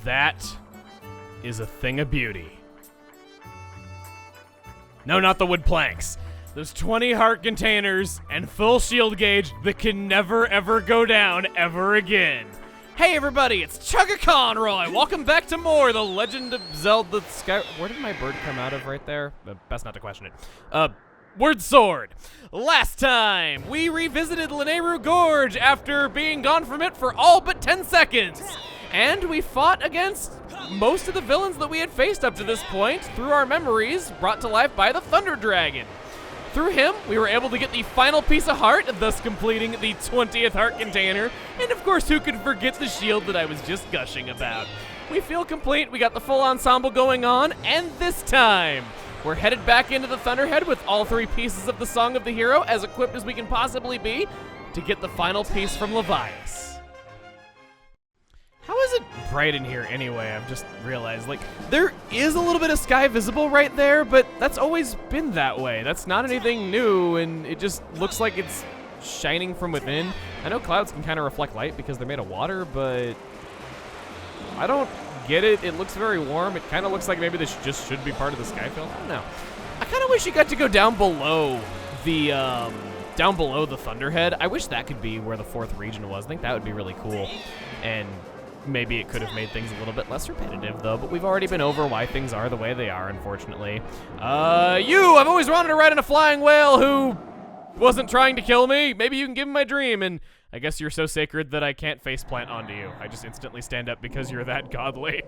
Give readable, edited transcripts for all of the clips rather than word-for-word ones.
that is a thing of beauty. No, not the wood planks. Those 20 heart containers and full shield gauge that can never ever go down ever again. Hey everybody, it's Chugga Conroy. Welcome back to more The Legend of Zelda Skyward. Where did my bird come out of right there? Best not to question it. Word Sword. Last time, we revisited Lanayru Gorge after being gone from it for all but 10 seconds. And we fought against most of the villains that we had faced up to this point through our memories brought to life by the Thunder Dragon. Through him, we were able to get the final piece of heart, thus completing the 20th heart container. And of course, who could forget the shield that I was just gushing about? We feel complete, we got the full ensemble going on, and this time, we're headed back into the Thunderhead with all 3 pieces of the Song of the Hero, as equipped as we can possibly be, to get the final piece from Levias. How is it bright in here anyway? I've just realized, like, there is a little bit of sky visible right there, but that's always been that way. That's not anything new, and it just looks like it's shining from within. I know clouds can kind of reflect light because they're made of water, but I don't get it. It looks very warm. It kind of looks like maybe this just should be part of the sky film. I don't know. I kind of wish you got to go down below the Thunderhead. I wish that could be where the 4th region was. I think that would be really cool. And maybe it could have made things a little bit less repetitive, though, but we've already been over why things are the way they are, unfortunately. I've always wanted to ride on a flying whale who wasn't trying to kill me. Maybe you can give him my dream, and I guess you're so sacred that I can't faceplant onto you. I just instantly stand up because you're that godly.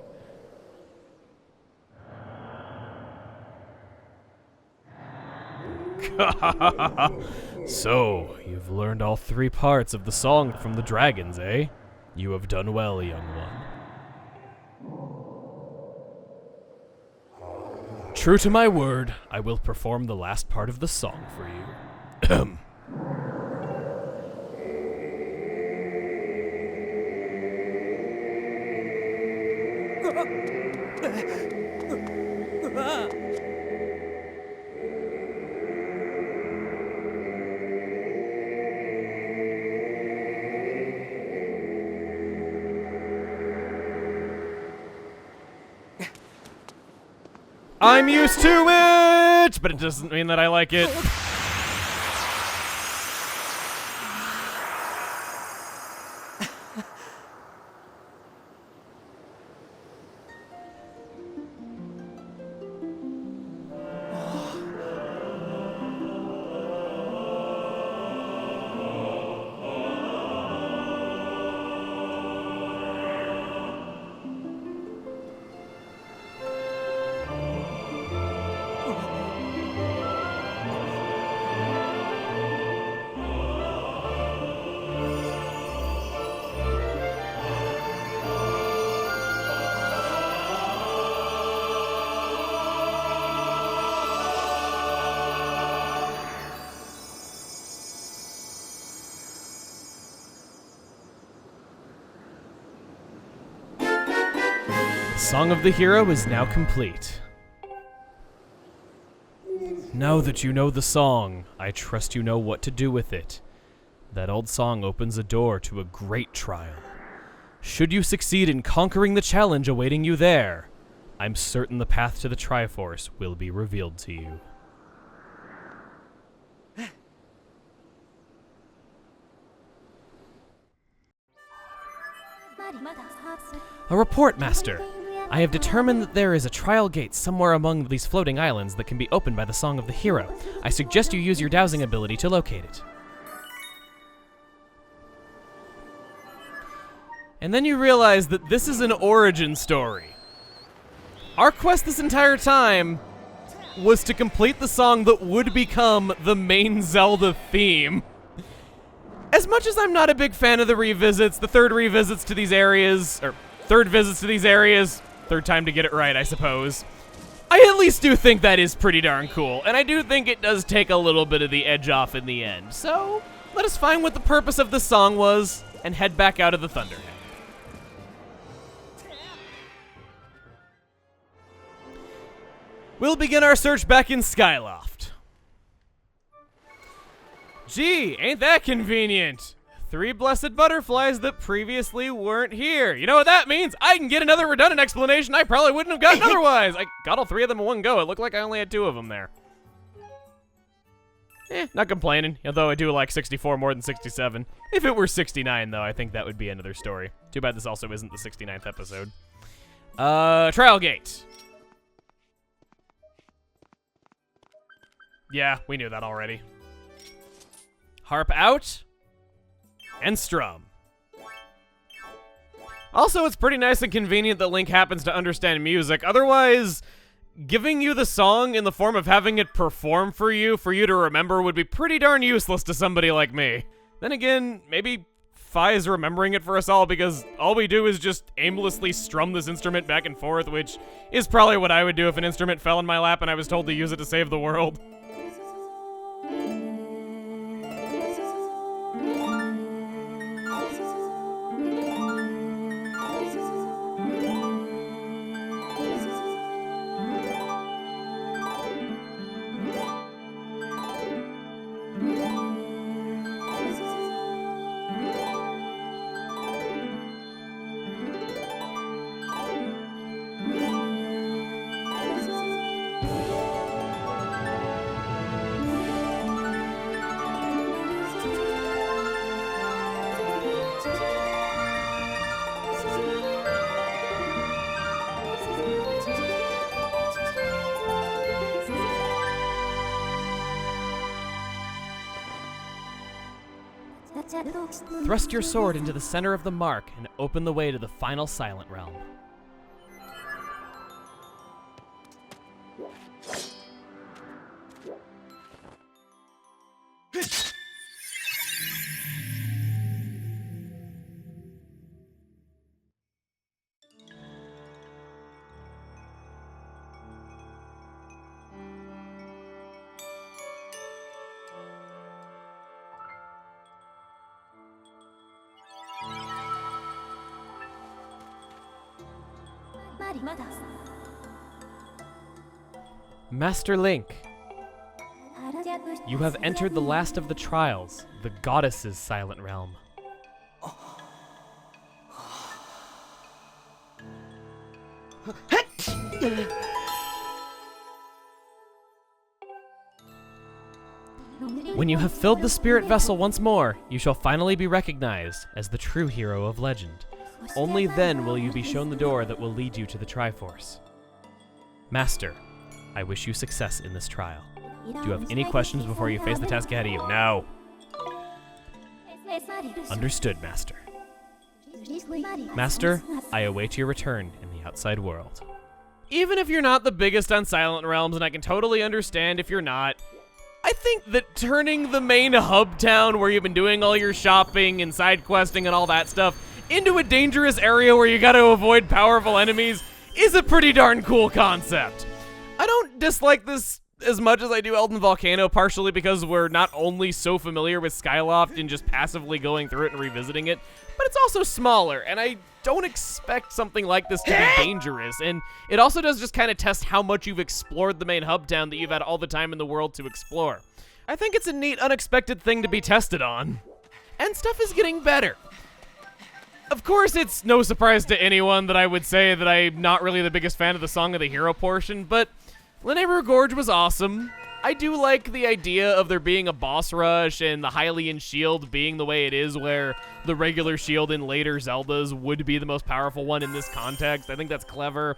So, you've learned all 3 parts of the song from the dragons, eh? You have done well, young one. True to my word, I will perform the last part of the song for you. I'm used to it, but it doesn't mean that I like it. Song of the Hero is now complete. Now that you know the song, I trust you know what to do with it. That old song opens a door to a great trial. Should you succeed in conquering the challenge awaiting you there, I'm certain the path to the Triforce will be revealed to you. A report, Master. I have determined that there is a trial gate somewhere among these floating islands that can be opened by the Song of the Hero. I suggest you use your dowsing ability to locate it. And then you realize that this is an origin story. Our quest this entire time was to complete the song that would become the main Zelda theme. As much as I'm not a big fan of the revisits, the third visits to these areas, third time to get it right, I suppose, I at least do think that is pretty darn cool, and I do think it does take a little bit of the edge off in the end. So, let us find what the purpose of the song was, and head back out of the Thunderhead. We'll begin our search back in Skyloft. Gee, ain't that convenient? 3 blessed butterflies that previously weren't here. You know what that means? I can get another redundant explanation I probably wouldn't have gotten otherwise. I got all 3 of them in one go. It looked like I only had 2 of them there. Not complaining, although I do like 64 more than 67. If it were 69, though, I think that would be another story. Too bad this also isn't the 69th episode. Trial gate. Yeah, we knew that already. Harp out. And strum. Also, it's pretty nice and convenient that Link happens to understand music. Otherwise, giving you the song in the form of having it perform for you to remember would be pretty darn useless to somebody like me. Then again, maybe Fi is remembering it for us all because all we do is just aimlessly strum this instrument back and forth, which is probably what I would do if an instrument fell in my lap and I was told to use it to save the world. Thrust your sword into the center of the mark and open the way to the final Silent Realm. Master Link, you have entered the last of the trials, the Goddess's Silent Realm. When you have filled the spirit vessel once more, you shall finally be recognized as the true hero of legend. Only then will you be shown the door that will lead you to the Triforce. Master, I wish you success in this trial. Do you have any questions before you face the task ahead of you? No. Understood, Master. Master, I await your return in the outside world. Even if you're not the biggest on Silent Realms, and I can totally understand if you're not, I think that turning the main hub town where you've been doing all your shopping and side questing and all that stuff into a dangerous area where you gotta avoid powerful enemies is a pretty darn cool concept. I don't dislike this as much as I do Elden Volcano, partially because we're not only so familiar with Skyloft and just passively going through it and revisiting it, but it's also smaller, and I don't expect something like this to be dangerous, and it also does just kind of test how much you've explored the main hub town that you've had all the time in the world to explore. I think it's a neat, unexpected thing to be tested on. And stuff is getting better. Of course, it's no surprise to anyone that I would say that I'm not really the biggest fan of the Song of the Hero portion, but Lanayru Gorge was awesome. I do like the idea of there being a boss rush and the Hylian shield being the way it is, where the regular shield in later Zeldas would be the most powerful one in this context. I think that's clever.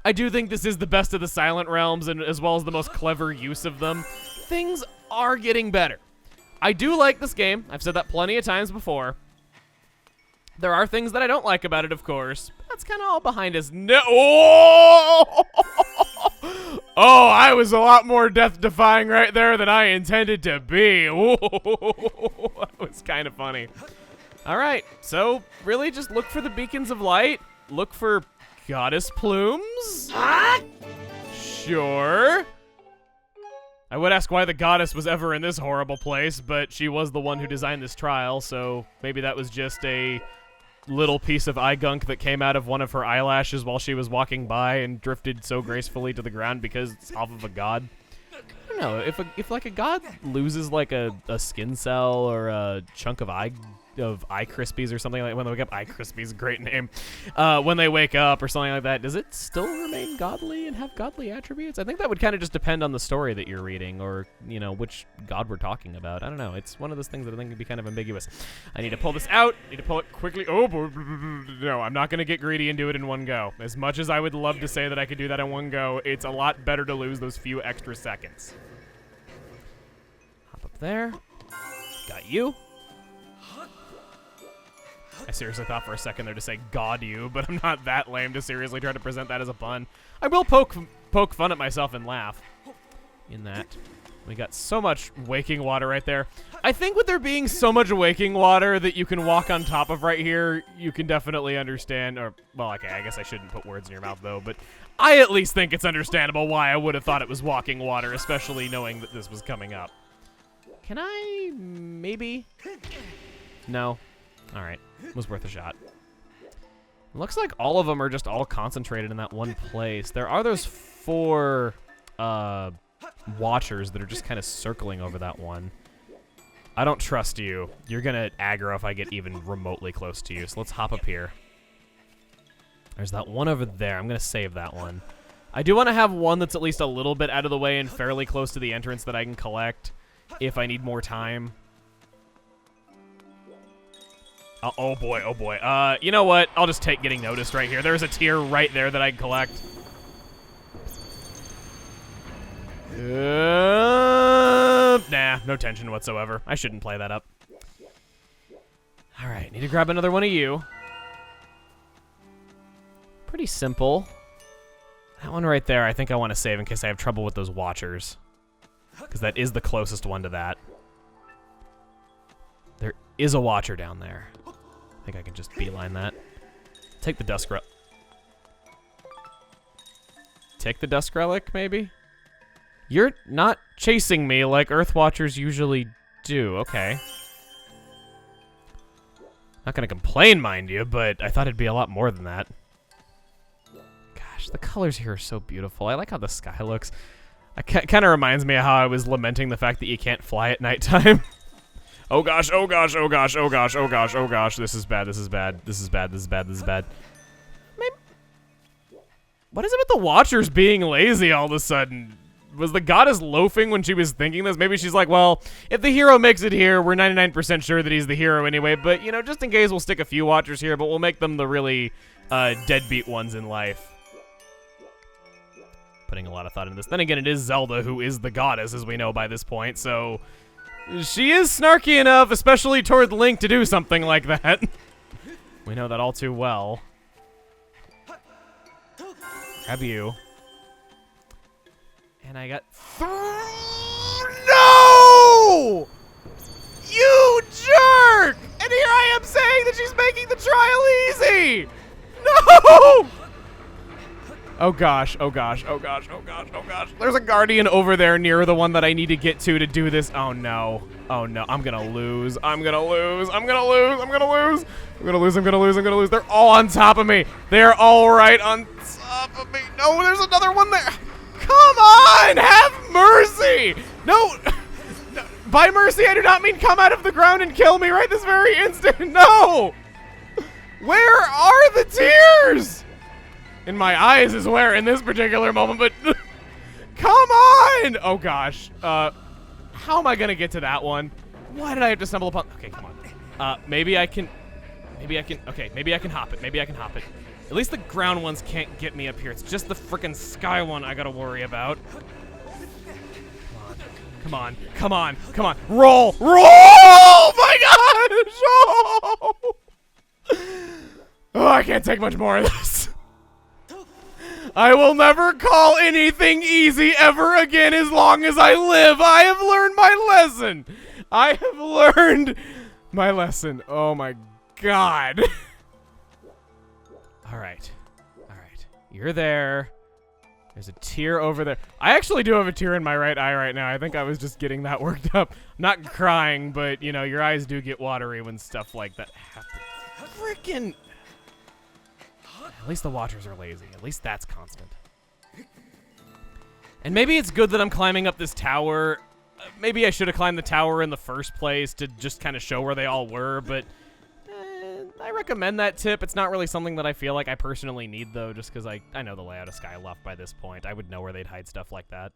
I do think this is the best of the Silent Realms, and as well as the most clever use of them. Things are getting better. I do like this game. I've said that plenty of times before. There are things that I don't like about it, of course. That's kind of all behind us. No. Oh, I was a lot more death-defying right there than I intended to be. Ooh, that was kind of funny. All right, so really just look for the beacons of light. Look for goddess plumes. Sure. I would ask why the goddess was ever in this horrible place, but she was the one who designed this trial, so maybe that was just a little piece of eye gunk that came out of one of her eyelashes while she was walking by and drifted so gracefully to the ground because it's off of a god. I don't know, if like a god loses like a skin cell or a chunk of eye Eye Krispies or something like when they wake up. Eye Krispies, great name. When they wake up or something like that, does it still remain godly and have godly attributes? I think that would kind of just depend on the story that you're reading, or which god we're talking about. I don't know. It's one of those things that I think can be kind of ambiguous. I need to pull this out. I need to pull it quickly. Oh, no, I'm not gonna get greedy and do it in one go. As much as I would love to say that I could do that in one go, it's a lot better to lose those few extra seconds. Hop up there. Got you. I seriously thought for a second there to say "God you," but I'm not that lame to seriously try to present that as a pun. I will poke fun at myself and laugh. In that, we got so much waking water right there. I think with there being so much waking water that you can walk on top of right here, you can definitely understand. Or, well, okay, I guess I shouldn't put words in your mouth though, but I at least think it's understandable why I would have thought it was walking water, especially knowing that this was coming up. Can I maybe? No. All right, was worth a shot. Looks like all of them are just all concentrated in that one place. There are those 4 watchers that are just kind of circling over that one. I don't trust you. You're gonna aggro if I get even remotely close to you, so let's hop up here. There's that one over there. I'm gonna save that one. I do want to have one that's at least a little bit out of the way and fairly close to the entrance that I can collect if I need more time. Oh boy, oh boy. You know what? I'll just take getting noticed right here. There's a tier right there that I can collect. Nah, no tension whatsoever. I shouldn't play that up. All right, need to grab another one of you. Pretty simple. That one right there, I think I want to save in case I have trouble with those watchers, because that is the closest one to that. There is a watcher down there. I think I can just beeline that. Take the Dusk Relic. Take the Dusk Relic, maybe? You're not chasing me like Earth Watchers usually do. Okay. Not gonna complain, mind you, but I thought it'd be a lot more than that. Gosh, the colors here are so beautiful. I like how the sky looks. It kind of reminds me of how I was lamenting the fact that you can't fly at nighttime. Oh gosh, oh gosh, oh gosh, oh gosh, oh gosh, oh gosh, this is bad, this is bad, this is bad, this is bad, this is bad. Maybe, what is it with the Watchers being lazy all of a sudden? Was the goddess loafing when she was thinking this? Maybe she's like, well, if the hero makes it here, we're 99% sure that he's the hero anyway, but, you know, just in case, we'll stick a few Watchers here, but we'll make them the really deadbeat ones in life. Putting a lot of thought into this. Then again, it is Zelda who is the goddess, as we know by this point, so she is snarky enough, especially toward Link, to do something like that. We know that all too well. Grab you. And I got... No! You jerk! And here I am saying that she's making the trial easy! No! Oh gosh, oh gosh, oh gosh, oh gosh, oh gosh. There's a guardian over there near the one that I need to get to do this. Oh no. Oh no, I'm gonna lose. I'm gonna lose. I'm gonna lose. I'm gonna lose. I'm gonna lose. I'm gonna lose. I'm gonna lose. They're all on top of me. They're all right on top of me. No, there's another one there. Come on, have mercy. No, no, by mercy, I do not mean come out of the ground and kill me right this very instant. No. Where are the tears? In my eyes is where in this particular moment, but come on! Oh gosh. How am I gonna get to that one? Why did I have to stumble upon? Okay, come on. Maybe I can, okay, maybe I can hop it. Maybe I can hop it. At least the ground ones can't get me up here. It's just the frickin' sky one I gotta worry about. Come on, come on, come on. Roll, roll! Oh my gosh! Oh, I can't take much more of this. I will never call anything easy ever again as long as I live. I have learned my lesson. I have learned my lesson. Oh my god. All right. All right. You're there. There's a tear over there. I actually do have a tear in my right eye right now. I think I was just getting that worked up. I'm not crying, but, you know, your eyes do get watery when stuff like that happens. Frickin'... At least the Watchers are lazy. At least that's constant. And maybe it's good that I'm climbing up this tower. Maybe I should have climbed the tower in the first place to just kind of show where they all were, but recommend that tip. It's not really something that I feel like I personally need, though, just because I know the layout of Skyward by this point. I would know where they'd hide stuff like that.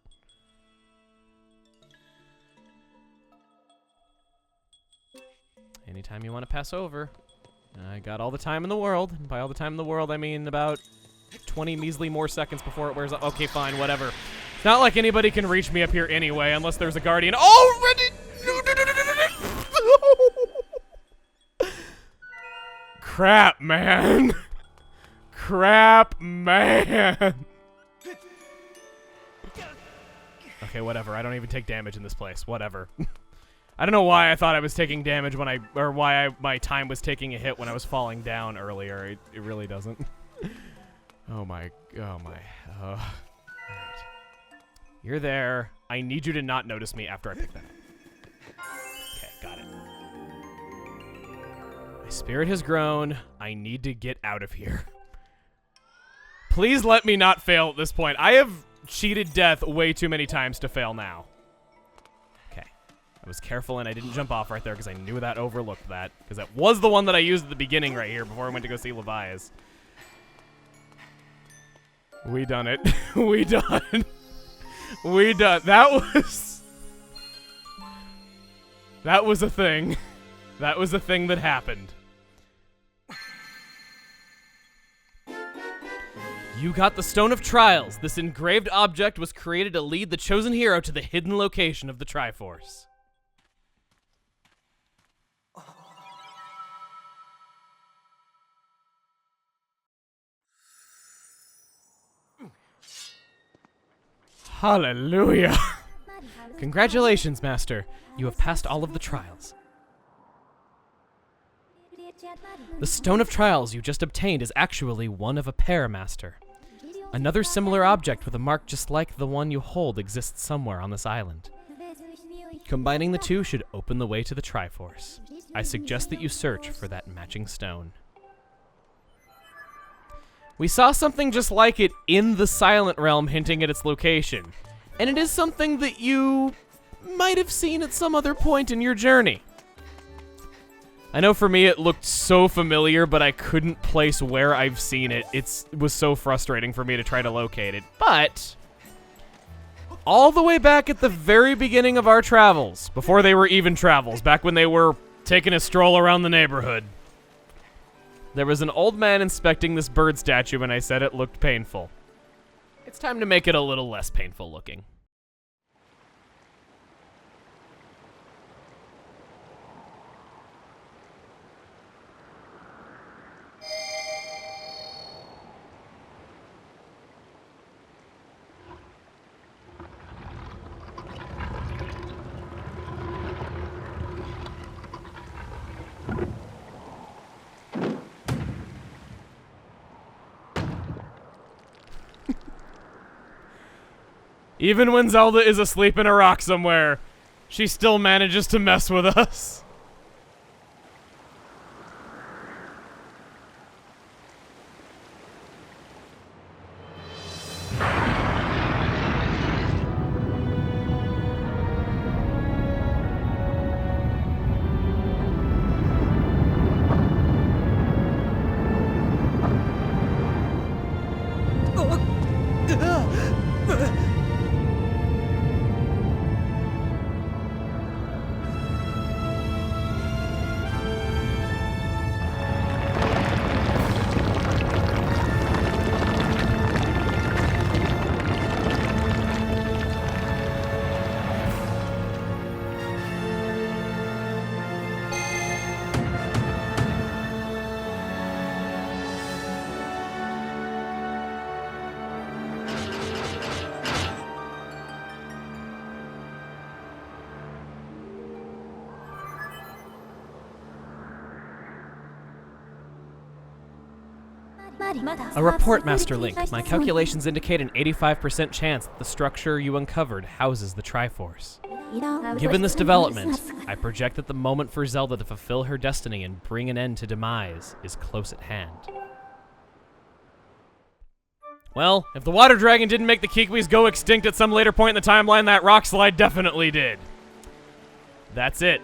Anytime you want to pass over. I got all the time in the world. And by all the time in the world, I mean about 20 measly more seconds before it wears off. Okay, fine, whatever. It's not like anybody can reach me up here anyway, unless there's a guardian. Oh! Crap, man. Crap, man. Okay, whatever. I don't even take damage in this place. Whatever. I don't know why I thought I was taking damage when my time was taking a hit when I was falling down earlier. It really doesn't. Oh my. Alright. You're there. I need you to not notice me after I pick that up. Okay, got it. My spirit has grown. I need to get out of here. Please let me not fail at this point. I have cheated death way too many times to fail now. Okay. I was careful and I didn't jump off right there because I knew that overlooked that. Because that was the one that I used at the beginning right here before I went to go see Levi's. We done it. We done. We done. That was a thing. That was a thing that happened. You got the Stone of Trials. This engraved object was created to lead the chosen hero to the hidden location of the Triforce. Hallelujah. Congratulations, Master. You have passed all of the trials. The Stone of Trials you just obtained is actually one of a pair, Master. Another similar object with a mark just like the one you hold exists somewhere on this island. Combining the two should open the way to the Triforce. I suggest that you search for that matching stone. We saw something just like it in the Silent Realm hinting at its location, and it is something that you might have seen at some other point in your journey. I know for me it looked so familiar, but I couldn't place where I've seen it. It was so frustrating for me to try to locate it. But all the way back at the very beginning of our travels, before they were even travels, back when they were taking a stroll around the neighborhood, there was an old man inspecting this bird statue, and I said it looked painful. It's time to make it a little less painful looking. Even when Zelda is asleep in a rock somewhere, she still manages to mess with us. A report, Master Link. My calculations indicate an 85% chance that the structure you uncovered houses the Triforce. Given this development, I project that the moment for Zelda to fulfill her destiny and bring an end to demise is close at hand. Well, if the water dragon didn't make the Kikwis go extinct at some later point in the timeline, that rock slide definitely did. That's it.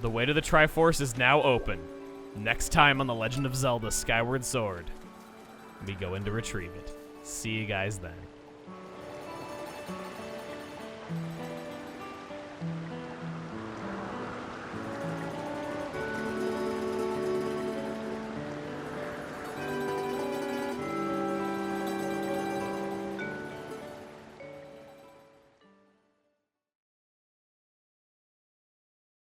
The way to the Triforce is now open. next time on The Legend of Zelda Skyward Sword, we go in to retrieve it. See you guys then.